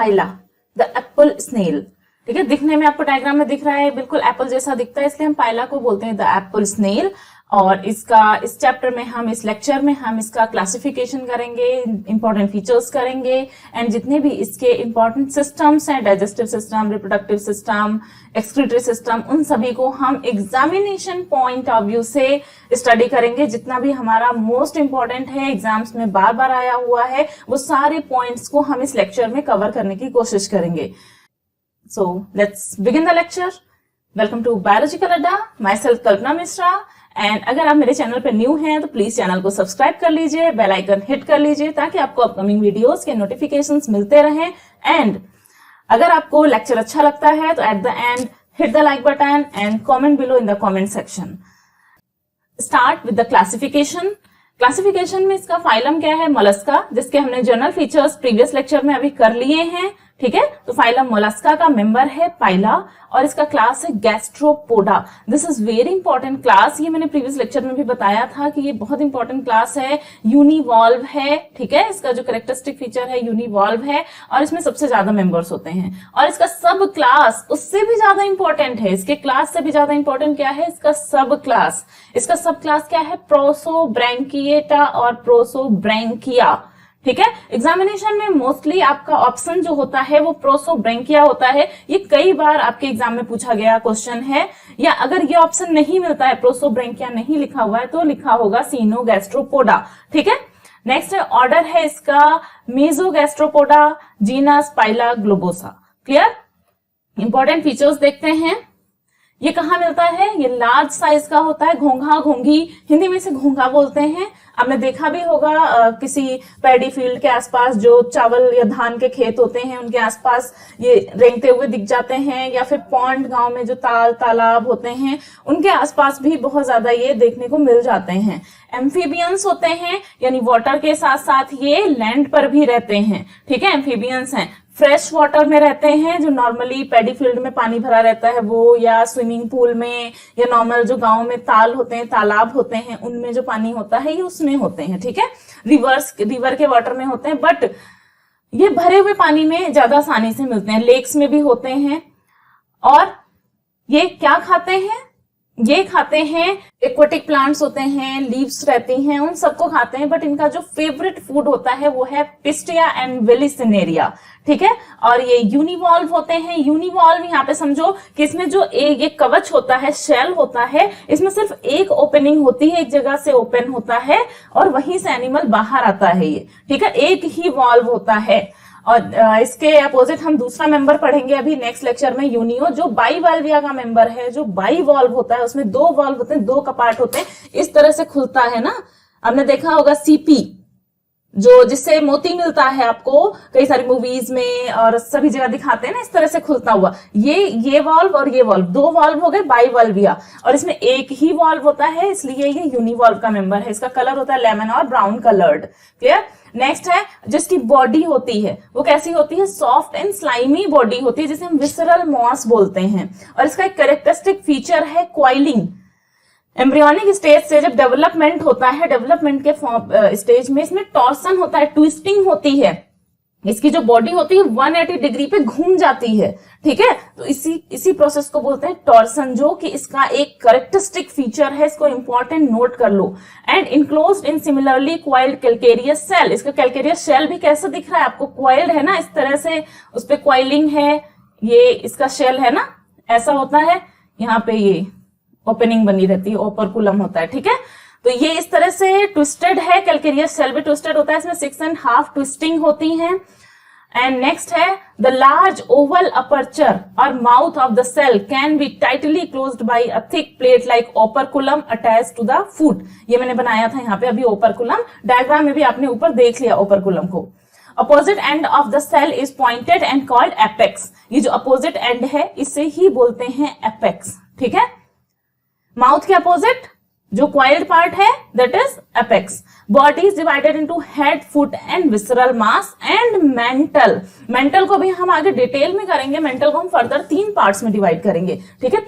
Pila the Apple snail. ठीक है, दिखने में आपको डायग्राम में दिख रहा है बिल्कुल एप्पल जैसा दिखता है, इसलिए हम पाइला को बोलते हैं द एप्पल स्नेल। और इसका इस चैप्टर में हम इस लेक्चर में हम इसका क्लासिफिकेशन करेंगे, इंपॉर्टेंट फीचर्स करेंगे एंड जितने भी इसके इंपॉर्टेंट सिस्टम्स हैं, digestive system, reproductive system, excretory system, उन सभी को हम एग्जामिनेशन पॉइंट ऑफ व्यू से स्टडी करेंगे। जितना भी हमारा मोस्ट इंपॉर्टेंट है, एग्जाम्स में बार बार आया हुआ है, वो सारे पॉइंट्स को हम इस लेक्चर में कवर करने की कोशिश करेंगे। So let's begin the lecture. Welcome to Biological Adda. Myself Kalpana Mishra. And अगर आप मेरे चैनल पे न्यू हैं तो प्लीज चैनल को सब्सक्राइब कर लीजिए, बेल आइकन हिट कर लीजिए ताकि आपको अपकमिंग वीडियोस के नोटिफिकेशंस मिलते रहें। एंड अगर आपको लेक्चर अच्छा लगता है तो at the end hit the like button and comment below in the comment section. Start with the classification. Classification में इसका फाइलम क्या है? मोलस्का, जिसके हमने जनरल फीचर्स प्रीवियस लेक्चर में अभी कर लिए हैं। ठीक है, तो फाइलम मोलस्का का मेंबर है पाइला और इसका क्लास है Gastropoda. This is very important class, ये मैंने प्रीवियस लेक्चर में भी बताया था कि ये बहुत इंपॉर्टेंट क्लास है, यूनिवॉल्व है। ठीक है, इसका जो कैरेक्टरिस्टिक फीचर है यूनिवॉल्व है और इसमें सबसे ज्यादा मेंबर्स होते हैं। और इसका सब क्लास उससे भी ज्यादा इंपॉर्टेंट है, इसके क्लास से भी ज्यादा इंपॉर्टेंट क्या है? इसका सब क्लास। इसका सब क्लास क्या है? प्रोसोब्रैंकिएटा और प्रोसोब्रैंकिया। ठीक है, एग्जामिनेशन में मोस्टली आपका ऑप्शन जो होता है वो प्रोसोब्रैंकिया होता है। ये कई बार आपके एग्जाम में पूछा गया क्वेश्चन है। या अगर ये ऑप्शन नहीं मिलता है, प्रोसोब्रैंकिया नहीं लिखा हुआ है, तो लिखा होगा सीनोगैस्ट्रोपोडा। ठीक है, नेक्स्ट ऑर्डर है इसका मेसोगैस्ट्रोपोडा, genus Pila globosa. Clear? Important features देखते हैं। ये कहाँ मिलता है? ये लार्ज साइज का होता है, घोंघा घोंघी, हिंदी में इसे घोंघा बोलते हैं। आपने देखा भी होगा किसी पैडी फील्ड के आसपास जो चावल या धान के खेत होते हैं उनके आसपास ये रेंगते हुए दिख जाते हैं, या फिर पॉन्ड गांव में जो तालाब होते हैं उनके आसपास भी बहुत ज्यादा ये देखने को मिल जाते हैं। एम्फीबियंस होते हैं, यानी वाटर के साथ साथ ये लैंड पर भी रहते हैं। ठीक है, एम्फीबियंस हैं। फ्रेश वाटर में रहते हैं, जो नॉर्मली पैडी फील्ड में पानी भरा रहता है वो, या स्विमिंग पूल में, या नॉर्मल जो गांव में ताल होते हैं, तालाब होते हैं, उनमें जो पानी होता है ये उसमें होते हैं। ठीक है, रिवर के वाटर में होते हैं, बट ये भरे हुए पानी में ज्यादा आसानी से मिलते हैं। लेक्स में भी होते हैं। और ये क्या खाते हैं? ये खाते हैं एक्वेटिक प्लांट्स होते हैं, लीव्स रहती हैं, उन सबको खाते हैं, बट इनका जो फेवरेट फूड होता है वो है पिस्टिया एंड वेलिसिनेरिया। ठीक है, और ये यूनिवॉल्व होते हैं। यूनिवॉल्व यहाँ पे समझो कि इसमें जो ये कवच होता है, शेल होता है, इसमें सिर्फ एक ओपनिंग होती है, एक जगह से ओपन होता है और वहीं से एनिमल बाहर आता है ये। ठीक है, एक ही वॉल्व होता है। और इसके अपोजिट हम दूसरा मेंबर पढ़ेंगे अभी नेक्स्ट लेक्चर में, यूनियो, जो बाईवाल्विया का मेंबर है, जो बाईवॉल्व होता है, उसमें दो वॉल्व होते हैं, दो कपाट होते हैं, इस तरह से खुलता है ना। आपने देखा होगा सीपी, जो जिससे मोती मिलता है आपको कई सारी मूवीज में और सभी जगह दिखाते हैं ना, इस तरह से खुलता हुआ। ये वॉल्व और ये वॉल्व, दो वॉल्व हो गए बाईवाल्विया, और इसमें एक ही वॉल्व होता है, इसलिए ये यूनिवॉल्व का मेंबर है। इसका कलर होता है लेमन और ब्राउन कलर्ड। क्लियर? नेक्स्ट है जिसकी बॉडी होती है वो कैसी होती है? सॉफ्ट एंड स्लाइमी बॉडी होती है, जिसे हम विसरल मॉस बोलते हैं। और इसका एक कैरेक्टरिस्टिक फीचर है क्वाइलिंग। एम्ब्रियोनिक स्टेज से जब डेवलपमेंट होता है, डेवलपमेंट के स्टेज में इसमें टॉर्सन होता है, ट्विस्टिंग होती है। इसकी जो बॉडी होती है 180 डिग्री पे घूम जाती है। ठीक है, तो इसी प्रोसेस को बोलते हैं टॉर्सन, जो कि इसका एक कैरेक्टरिस्टिक फीचर है। इसको इंपॉर्टेंट नोट कर लो। And enclosed in similarly coiled calcareous shell. इसका कैल्केरियस शेल भी कैसे दिख रहा है आपको? क्वाइल्ड है ना, इस तरह से उस पे क्वाइलिंग है, ये इसका शेल है ना, ऐसा होता है। यहाँ पे ये ओपनिंग बनी रहती है, ओपरकुलम होता है। ठीक है, तो ये इस तरह से ट्विस्टेड है, कैल्केरियस सेल भी ट्विस्टेड होता है, इसमें 6.5 ट्विस्टिंग होती हैं। एंड नेक्स्ट है द लार्ज ओवल अपर्चर और mouth of the shell can be tightly closed by a thick plate like operculum attached to the foot. ये मैंने बनाया था यहाँ पे अभी ओपरकुलम, डायग्राम में भी आपने ऊपर देख लिया ओपरकुलम को। Opposite end of the shell is pointed end called apex. ये जो अपोजिट एंड है इसे ही बोलते हैं एपेक्स। ठीक है, माउथ के अपोजिट जो क्वाइल्ड पार्ट है that is apex. Body is divided into head, foot and visceral mass and mental. Mental को भी हम आगे डिटेल में करेंगे। मेंटल को हम फर्दर 3 पार्ट्स में डिवाइड करेंगे। ठीक है,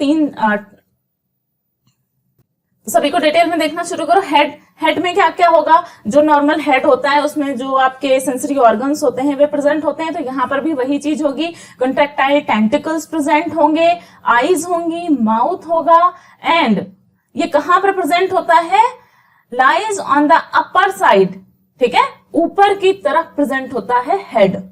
सभी को डिटेल में देखना शुरू करो। हेड में क्या क्या होगा, जो नॉर्मल हेड होता है उसमें जो आपके सेंसरी ऑर्गन्स होते हैं वे प्रेजेंट होते हैं, तो यहाँ पर भी वही चीज होगी। कॉन्ट्रैक्टाइल टेंटिकल्स प्रेजेंट होंगे, आईज होंगी, माउथ होगा, एंड ये कहां पर प्रेजेंट होता है, lies on the upper side, ठीक है, ऊपर की तरफ प्रेजेंट होता है हेड।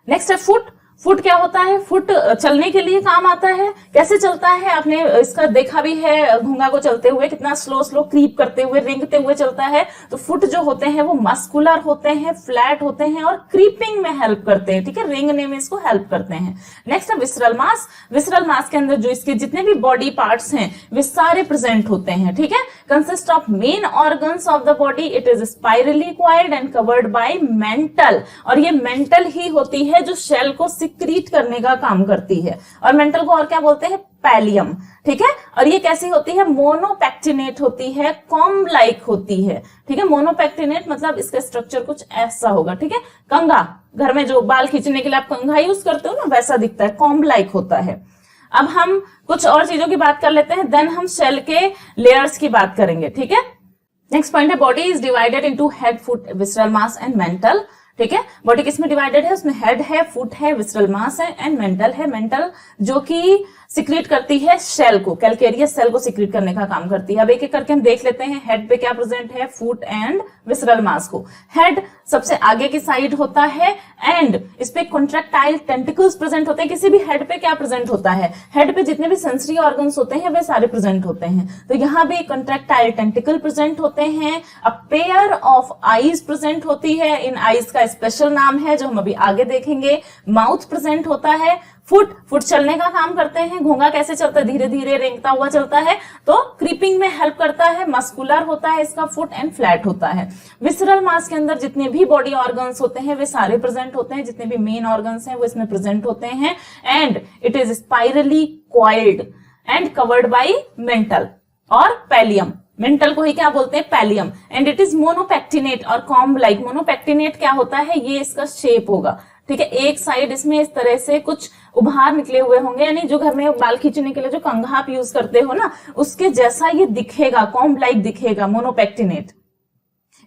नेक्स्ट है फुट। फुट क्या होता है, फुट चलने के लिए काम आता है। कैसे चलता है, आपने इसका देखा भी है घोंगा को चलते हुए, कितना स्लो स्लो क्रीप करते हुए, रेंगते हुए चलता है। तो फुट जो होते हैं वो मस्कुलर होते हैं, फ्लैट होते हैं और क्रीपिंग में हेल्प करते हैं, ठीक है, रेंगने में इसको हेल्प करते हैं। नेक्स्ट है विसरल मास। विसरल मास के अंदर जो इसके जितने भी बॉडी पार्ट्स हैं वे सारे प्रेजेंट होते हैं, ठीक है। Consist of main organs of the body, it is spirally coiled and covered by mental, और ये मेंटल ही होती है जो शेल को सिक्रीट करने का काम करती है। और मेंटल को और क्या बोलते हैं, पैलियम, ठीक है। और ये कैसी होती है, मोनोपेक्टिनेट होती है, कॉम्ब लाइक होती है, ठीक है। मोनोपेक्टिनेट मतलब इसका स्ट्रक्चर कुछ ऐसा होगा, ठीक है। कंघा, घर में जो बाल खींचने के लिए आप कंघा यूज करते हो ना, वैसा दिखता है, कॉम्ब लाइक होता है। अब हम कुछ और चीजों की बात कर लेते हैं, देन हम सेल के लेयर्स की बात करेंगे, ठीक है। नेक्स्ट पॉइंट है body is divided into head, foot, visceral mass and mental, ठीक है। बॉडी किसमें डिवाइडेड है, उसमें हेड है, फुट है, विसरल मास है एंड मेंटल है। मेंटल जो कि सिक्रीट करती है शेल को, कैलकेरियस सेल को सिक्रीट करने का काम करती है। अब एक एक करके हम देख लेते हैं हेड पे क्या प्रेजेंट है, फुट एंड विसरल मास को। हेड सबसे आगे की साइड होता है एंड इस पे कॉन्ट्रैक्टाइल टेंटिकल्स प्रेजेंट होते हैं। किसी भी हेड पे क्या प्रेजेंट होता है, हेड पे जितने भी सेंसरी ऑर्गन्स होते हैं वे सारे प्रेजेंट होते हैं। तो यहाँ भी कॉन्ट्रैक्टाइल टेंटिकल प्रेजेंट होते हैं। A pair of eyes present होती है, इन आईज का स्पेशल नाम है जो हम अभी आगे देखेंगे। माउथ प्रेजेंट होता है। फुट चलने का काम करते हैं। घोंगा कैसे चलता है, धीरे धीरे रेंगता हुआ चलता है, तो क्रीपिंग में हेल्प करता है। मस्कुलर होता है इसका फुट एंड फ्लैट होता है। विसरल मास के अंदर जितने भी बॉडी ऑर्गन्स होते हैं वे सारे प्रेजेंट होते हैं, जितने भी मेन ऑर्गन्स हैं वो इसमें प्रेजेंट होते हैं। And it is spirally coiled and covered by mental और पैलियम। मेंटल को ही क्या बोलते हैं, पैलियम। एंड इट इज मोनोपेक्टिनेट और कॉम्ब लाइक। मोनोपेक्टिनेट क्या होता है, ये इसका शेप होगा, ठीक है। एक साइड इसमें इस तरह से कुछ उभार निकले हुए होंगे, यानी जो घर में बाल खींचने के लिए जो कंघा आप यूज करते हो ना, उसके जैसा ये दिखेगा, कॉम्ब लाइक दिखेगा, मोनोपेक्टिनेट।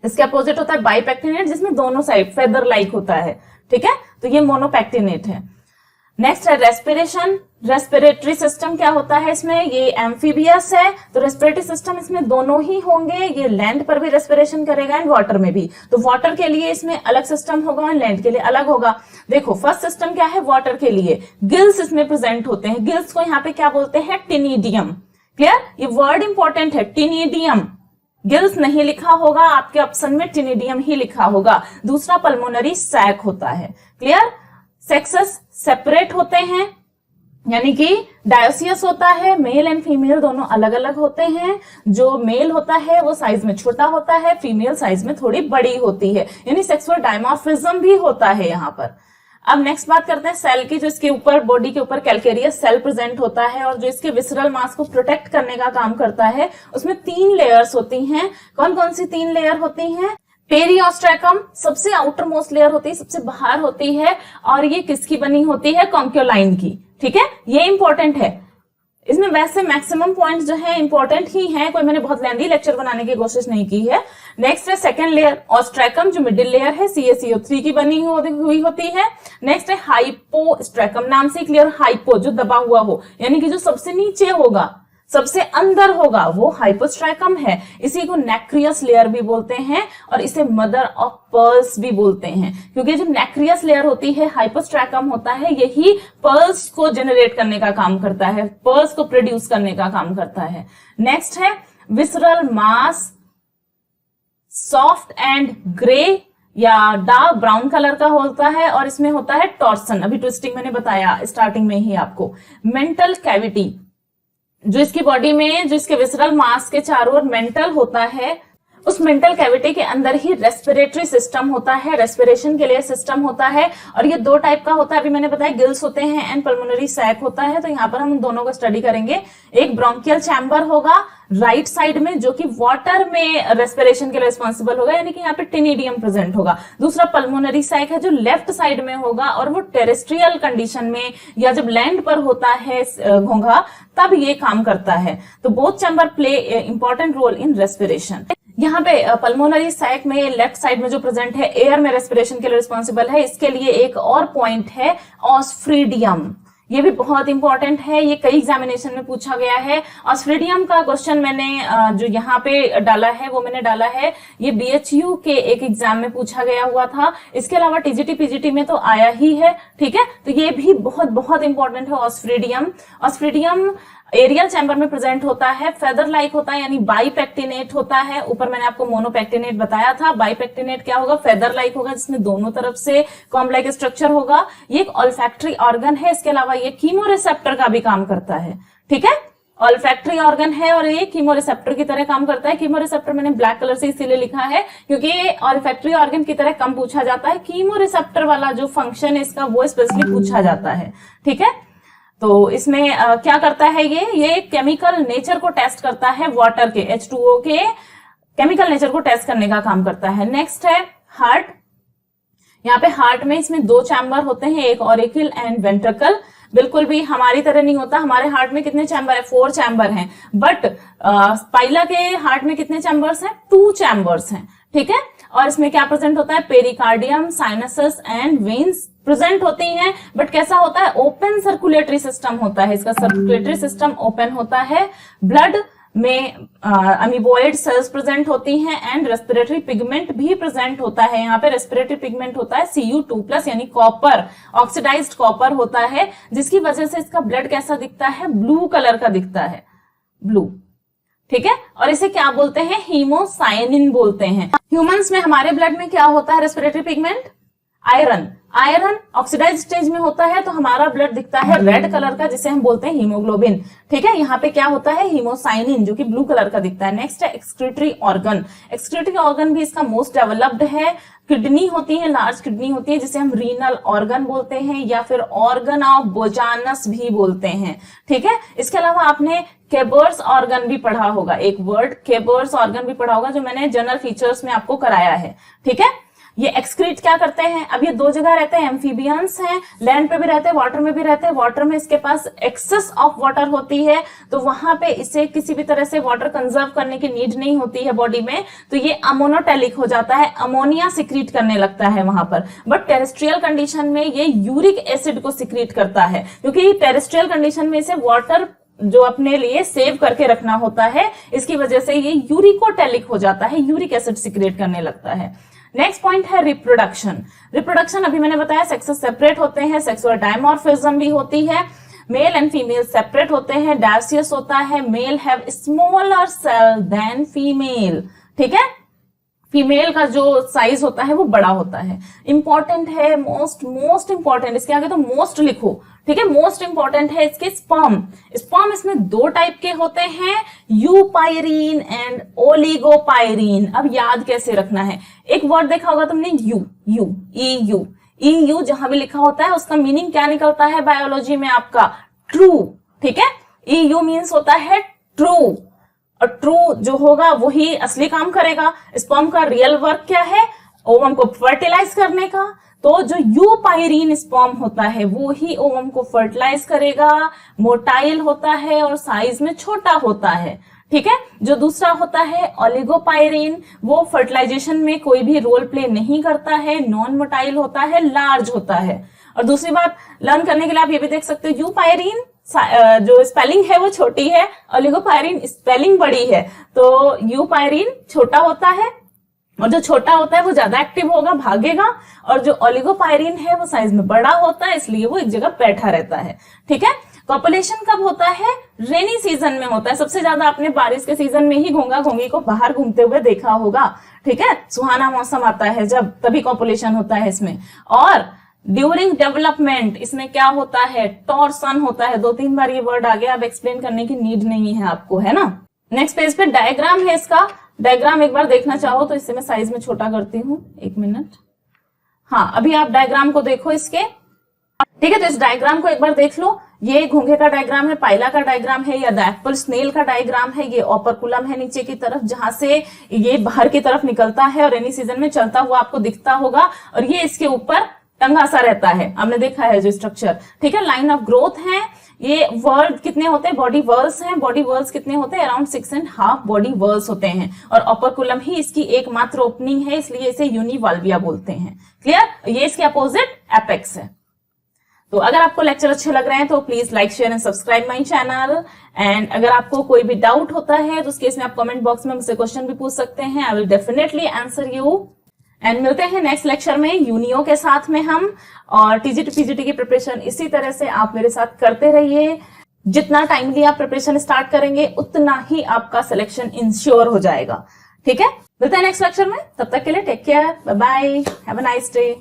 इसके अपोजिट होता है बाइपेक्टिनेट, जिसमें दोनों साइड फेदर लाइक होता है, ठीक है। तो ये मोनोपेक्टिनेट है। नेक्स्ट है रेस्पिरेशन। रेस्पिरेटरी सिस्टम क्या होता है इसमें, ये एम्फीबियस है, तो रेस्पिरेटरी सिस्टम इसमें दोनों ही होंगे। ये लैंड पर भी रेस्पिरेशन करेगा एंड वाटर में भी। तो वाटर के लिए इसमें अलग सिस्टम होगा और लैंड के लिए अलग होगा। देखो फर्स्ट सिस्टम क्या है, वाटर के लिए गिल्स इसमें प्रेजेंट होते हैं। गिल्स को यहाँ पे क्या बोलते हैं, टिनिडियम। क्लियर, ये वर्ड इंपॉर्टेंट है, टिनिडियम। गिल्स नहीं लिखा होगा आपके ऑप्शन में, टिनिडियम ही लिखा होगा। दूसरा पल्मोनरी सैक होता है। क्लियर, सेक्सेस सेपरेट होते हैं, यानी कि डायोसियस होता है, मेल एंड फीमेल दोनों अलग अलग होते हैं। जो मेल होता है वो साइज में छोटा होता है, फीमेल साइज में थोड़ी बड़ी होती है, यानी सेक्सुअल डायमॉर्फिज्म भी होता है यहाँ पर। अब नेक्स्ट बात करते हैं सेल की। जो इसके ऊपर, बॉडी के ऊपर कैलकेरियस सेल प्रेजेंट होता है और जो इसके विसरल मास को प्रोटेक्ट करने का काम करता है, उसमें 3 लेयर्स होती हैं। कौन कौन सी 3 लेयर होती हैं, पेरियोस्ट्रैकम सबसे आउटर मोस्ट लेयर होती है, सबसे बाहर होती है, और ये किसकी बनी होती है, कॉन्क्योलाइन की, ठीक है। ये इंपॉर्टेंट है। इसमें वैसे मैक्सिमम पॉइंट्स जो है इंपॉर्टेंट ही हैं, कोई मैंने बहुत लेंदी लेक्चर बनाने की कोशिश नहीं की है। नेक्स्ट है सेकंड लेयर ऑस्ट्रैकम, जो मिडिल लेयर है, CaCO3 की बनी हुई होती है। नेक्स्ट है हाइपोस्ट्रैकम, नाम से क्लियर, हाइपो जो दबा हुआ हो, यानी कि जो सबसे नीचे होगा, सबसे अंदर होगा, वो हाइपोस्ट्रैकम है। इसी को नेक्रियस लेयर भी बोलते हैं और इसे मदर ऑफ पर्ल्स भी बोलते हैं, क्योंकि जो नेक्रियस लेयर होती है, हाइपोस्ट्रैकम होता है, यही पर्ल्स को जनरेट करने का काम करता है, पर्ल्स को प्रोड्यूस करने का काम करता है। नेक्स्ट है visceral mass, soft and grey या डार्क ब्राउन कलर का होता है, और इसमें होता है टॉर्सन। अभी ट्विस्टिंग मैंने बताया स्टार्टिंग में ही आपको। मेंटल कैविटी, जो इसकी बॉडी में, जो इसके विसरल मास के चारों ओर मेंटल होता है, उस मेंटल कैविटी के अंदर ही रेस्पिरेटरी सिस्टम होता है, रेस्पिरेशन के लिए सिस्टम होता है, और ये दो टाइप का होता है। अभी मैंने बताया गिल्स होते हैं एंड पल्मोनरी सैक होता है। तो यहाँ पर हम दोनों को स्टडी करेंगे। एक ब्रोंकियल चैम्बर होगा राइट साइड में, जो कि वाटर में रेस्पिरेशन के लिए रिस्पॉन्सिबल होगा, यानी कि यहाँ पे टिनिडियम प्रेजेंट होगा। दूसरा पल्मोनरी सैक है जो लेफ्ट साइड में होगा, और वो टेरेस्ट्रियल कंडीशन में या जब लैंड पर होता है घोंघा तब ये काम करता है। तो both chamber play important role in respiration. यहाँ पे पल्मोनरी सैक में लेफ्ट साइड में जो प्रेजेंट है एयर में रेस्पिरेशन के लिए रिस्पॉन्सिबल है। इसके लिए एक और पॉइंट है ऑस्फ्रिडियम, ये भी बहुत इंपॉर्टेंट है, ये कई एग्जामिनेशन में पूछा गया है। ऑस्फ्रिडियम का क्वेश्चन मैंने जो यहाँ पे डाला है वो मैंने डाला है, ये BHU के एक एग्जाम में पूछा गया हुआ था। इसके अलावा TGT PGT में तो आया ही है, ठीक है। तो ये भी बहुत बहुत इंपॉर्टेंट है ऑस्फ्रिडियम। ऑस्फ्रिडियम एरियल चैम्बर में प्रेजेंट होता है, फेदर लाइक होता है, यानी बाइपेक्टिनेट होता है। ऊपर मैंने आपको मोनोपेक्टिनेट बताया था। बाइपेक्टिनेट क्या होगा, फेदर लाइक होगा, जिसमें दोनों तरफ से कॉम्ब लाइक स्ट्रक्चर होगा। ये एक ऑल्फैक्टरी ऑर्गन है। इसके अलावा ये कीमोरिसेप्टर का भी काम करता है, ठीक है। ऑल्फैक्टरी ऑर्गन है और ये कीमोरिसेप्टर की तरह काम करता है। कीमोरिसेप्टर मैंने ब्लैक कलर से इसीलिए लिखा है क्योंकि ये ऑल्फैक्टरी ऑर्गन की तरह कम पूछा जाता है। कीमोरिसेप्टर वाला जो फंक्शन है इसका वो स्पेशली पूछा जाता है, ठीक है। तो इसमें क्या करता है, ये केमिकल नेचर को टेस्ट करता है, वाटर के H2O के केमिकल नेचर को टेस्ट करने का काम करता है। नेक्स्ट है हार्ट। यहाँ पे हार्ट में इसमें दो चैम्बर होते हैं, एक ऑरिकल एंड वेंट्रिकल। बिल्कुल भी हमारी तरह नहीं होता। हमारे हार्ट में कितने चैम्बर है, 4 चैम्बर हैं, बट पाइला के हार्ट में कितने चैम्बर्स हैं, 2 चैम्बर्स हैं, ठीक है। और इसमें क्या प्रेजेंट होता है, pericardium, sinuses and veins present होती हैं। बट कैसा होता है, ओपन सर्कुलेटरी सिस्टम होता है, इसका सर्कुलेटरी सिस्टम ओपन होता है। ब्लड में अमीबोइड सेल्स प्रेजेंट होती हैं एंड रेस्पिरेटरी पिगमेंट भी प्रेजेंट होता है। यहाँ पे रेस्पिरेटरी पिगमेंट होता है Cu2+ यानी कॉपर, ऑक्सीडाइज्ड कॉपर होता है, जिसकी वजह से इसका ब्लड कैसा दिखता है, ब्लू कलर का दिखता है, ब्लू, ठीक है। और इसे क्या बोलते हैं, हीमोसाइनिन बोलते हैं। ह्यूमंस में हमारे ब्लड में क्या होता है, respiratory pigment iron. Iron oxidise stage में होता है तो हमारा ब्लड दिखता है रेड कलर का, जिसे हम बोलते हैं हीमोग्लोबिन, ठीक है। यहाँ पे क्या होता है, हीमोसाइनिन, जो कि ब्लू कलर का दिखता है। नेक्स्ट है एक्सक्रीटरी ऑर्गन। एक्सक्रीटरी ऑर्गन भी इसका मोस्ट डेवलप्ड है। किडनी होती है, लार्ज किडनी होती है, जिसे हम रीनल ऑर्गन बोलते हैं या फिर ऑर्गन ऑफ बोजानस भी बोलते हैं, ठीक है। इसके अलावा आपने केबर्स ऑर्गन भी पढ़ा होगा, एक वर्ड केबर्स ऑर्गन भी पढ़ा होगा, जो मैंने जनरल फीचर्स में आपको कराया है, ठीक है। ये एक्सक्रीट क्या करते हैं, अब ये दो जगह रहते हैं, एम्फीबियंस हैं, लैंड पे भी रहते हैं, वाटर में भी रहते हैं। वाटर में इसके पास एक्सेस ऑफ वाटर होती है, तो वहां पे इसे किसी भी तरह से वाटर कंजर्व करने की नीड नहीं होती है बॉडी में, तो ये अमोनोटेलिक हो जाता है, अमोनिया सिक्रीट करने लगता है वहां पर। बट टेरेस्ट्रियल कंडीशन में ये यूरिक एसिड को सिक्रीट करता है, क्योंकि टेरेस्ट्रियल कंडीशन में इसे वाटर जो अपने लिए सेव करके रखना होता है, इसकी वजह से ये यूरिकोटेलिक हो जाता है, यूरिक एसिड सिक्रेट करने लगता है। नेक्स्ट पॉइंट है रिप्रोडक्शन। रिप्रोडक्शन अभी मैंने बताया सेक्सेस सेपरेट होते हैं, सेक्सुअल डायमॉर्फिज्म भी होती है, मेल एंड फीमेल सेपरेट होते हैं, डायसियस होता है, male have smaller shell than female, ठीक है। फीमेल का जो साइज होता है वो बड़ा होता है। इंपॉर्टेंट है, मोस्ट इंपॉर्टेंट, इसके आगे तो मोस्ट लिखो, ठीक है। मोस्ट इंपॉर्टेंट है इसके स्पर्म। स्पर्म इसमें दो टाइप के होते हैं, यूपाइरीन एंड ओलिगोपाइरीन। अब याद कैसे रखना है, एक वर्ड देखा होगा तुमने, यू जहां भी लिखा होता है उसका मीनिंग क्या निकलता है बायोलॉजी में आपका, ट्रू, ठीक है। यू मीन्स होता है ट्रू, और ट्रू जो होगा वही असली काम करेगा। स्पर्म का रियल वर्क क्या है, ओवम को फर्टिलाइज करने का, तो जो यूपाइरीन स्पर्म होता है वो ही ओवम को फर्टिलाइज करेगा, मोटाइल होता है और साइज में छोटा होता है, ठीक है। जो दूसरा होता है ओलिगोपाइरीन, वो फर्टिलाइजेशन में कोई भी रोल प्ले नहीं करता है, नॉन मोटाइल होता है, लार्ज होता है। और दूसरी बात लर्न करने के लिए आप ये भी देख सकते हो, यूपाइरीन जो स्पेलिंग है वो छोटी है, ओलिगोपाइरीन स्पेलिंग बड़ी है, तो यूपाइरीन छोटा होता है और जो छोटा होता है वो ज्यादा एक्टिव होगा, भागेगा, और जो ओलिगोपाइरीन है वो साइज में बड़ा होता है, इसलिए वो एक जगह बैठा रहता है, ठीक है। कॉपुलेशन कब होता है, रेनी सीजन में होता है। सबसे ज्यादा आपने बारिश के सीजन में ही घोंघा घोंगी को बाहर घूमते हुए देखा होगा, ठीक है। सुहाना मौसम आता है जब, तभी कॉपुलेशन होता है इसमें। और ड्यूरिंग डेवलपमेंट इसमें क्या होता है, टॉर्सन होता है। 2-3 बार ये वर्ड आ गया, अब एक्सप्लेन करने की नीड नहीं है आपको, है ना। नेक्स्ट पेज पे डायग्राम है इसका, डायग्राम एक बार देखना चाहो तो इसे मैं साइज में छोटा करती हूँ, 1 मिनट। हाँ, अभी आप डायग्राम को देखो इसके, ठीक है। तो इस डायग्राम को एक बार देख लो। ये घोंघे का डायग्राम है, पाइला का डायग्राम है, या द एप्पल स्नेल का डायग्राम है। ये ओपर्कुलम है नीचे की तरफ, जहां से ये बाहर की तरफ निकलता है और रेनी सीजन में चलता हुआ आपको दिखता होगा, और ये इसके ऊपर टंगा सा रहता है, हमने देखा है जो स्ट्रक्चर, ठीक है। लाइन ऑफ ग्रोथ है। ये वर्ड कितने होते हैं, बॉडी वर्ल्स हैं। बॉडी वर्ल्स कितने होते हैं, अराउंड 6.5 बॉडी वर्ल्स होते हैं, और ओपर्कुलम ही इसकी एकमात्र ओपनिंग है, इसलिए इसे यूनिवाल्विया बोलते हैं। क्लियर। ये इसके अपोजिट एपेक्स है। तो अगर आपको लेक्चर अच्छे लग रहे हैं तो please like, share and subscribe my channel. And अगर आपको कोई भी डाउट होता है तो उस केस में आप कमेंट बॉक्स में मुझसे क्वेश्चन भी पूछ सकते हैं। I will definitely answer you. And मिलते हैं नेक्स्ट लेक्चर में यूनियो के साथ में हम, और टीजीटी पीजीटी की प्रिपरेशन इसी तरह से आप मेरे साथ करते रहिए। जितना टाइमली आप प्रिपरेशन स्टार्ट करेंगे उतना ही आपका सिलेक्शन इंश्योर हो जाएगा, ठीक है। मिलते हैं नेक्स्ट लेक्चर में, तब तक के लिए take care, bye bye, have a nice day.